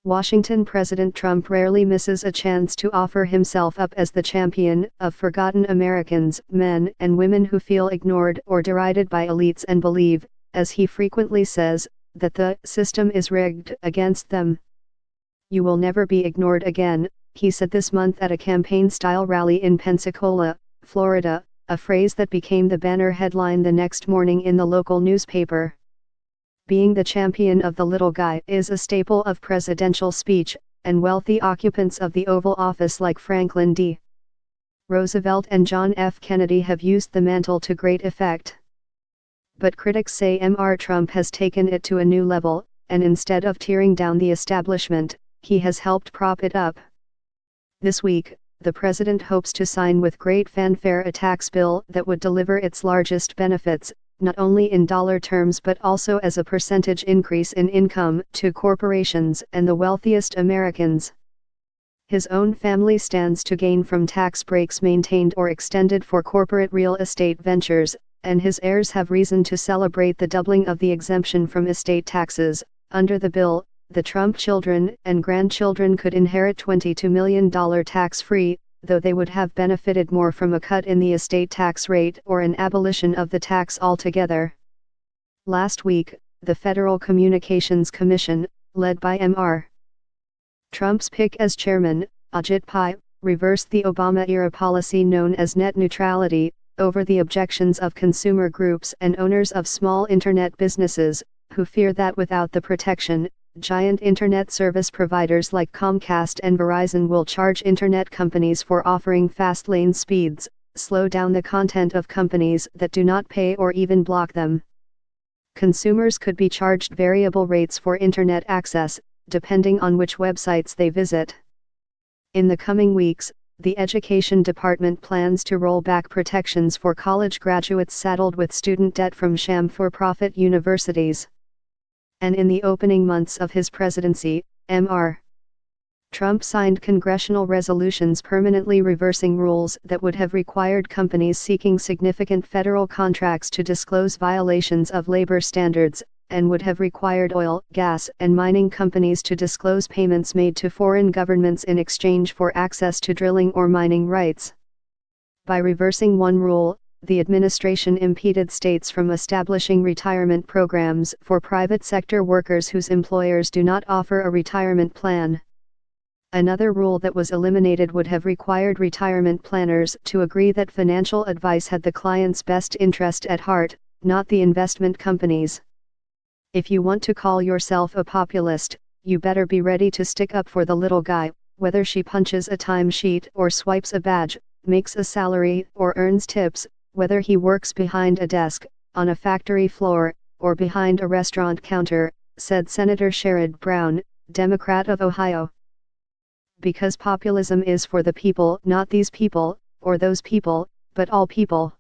Washington President Trump rarely misses a chance to offer himself up as the champion of forgotten Americans, men and women who feel ignored or derided by elites and believe, as he frequently says, that the system is rigged against them. "You will never be ignored again," he said this month at a campaign-style rally in Pensacola, Florida, a phrase that became the banner headline the next morning in the local newspaper. Being the champion of the little guy is a staple of presidential speech, and wealthy occupants of the Oval Office like Franklin D. Roosevelt and John F. Kennedy have used the mantle to great effect. But critics say Mr. Trump has taken it to a new level, and instead of tearing down the establishment, he has helped prop it up. This week, the president hopes to sign with great fanfare a tax bill that would deliver its largest benefits, not only in dollar terms but also as a percentage increase in income to corporations and the wealthiest Americans. His own family stands to gain from tax breaks maintained or extended for corporate real estate ventures, and his heirs have reason to celebrate the doubling of the exemption from estate taxes. Under the bill, the Trump children and grandchildren could inherit $22 million tax-free, though they would have benefited more from a cut in the estate tax rate or an abolition of the tax altogether. Last week, the Federal Communications Commission, led by Mr. Trump's pick as chairman, Ajit Pai, reversed the Obama-era policy known as net neutrality, over the objections of consumer groups and owners of small internet businesses, who fear that without the protection, giant internet service providers like Comcast and Verizon will charge internet companies for offering fast lane speeds, slow down the content of companies that do not pay or even block them. Consumers could be charged variable rates for internet access, depending on which websites they visit. In the coming weeks, the Education Department plans to roll back protections for college graduates saddled with student debt from sham for-profit universities. And in the opening months of his presidency, Mr. Trump signed congressional resolutions permanently reversing rules that would have required companies seeking significant federal contracts to disclose violations of labor standards, and would have required oil, gas, and mining companies to disclose payments made to foreign governments in exchange for access to drilling or mining rights. By reversing one rule, the administration impeded states from establishing retirement programs for private sector workers whose employers do not offer a retirement plan. Another rule that was eliminated would have required retirement planners to agree that financial advice had the client's best interest at heart, not the investment companies. If you want to call yourself a populist, you better be ready to stick up for the little guy, whether she punches a timesheet or swipes a badge, makes a salary or earns tips, whether he works behind a desk, on a factory floor, or behind a restaurant counter, said Senator Sherrod Brown, Democrat of Ohio. Because populism is for the people, not these people, or those people, but all people.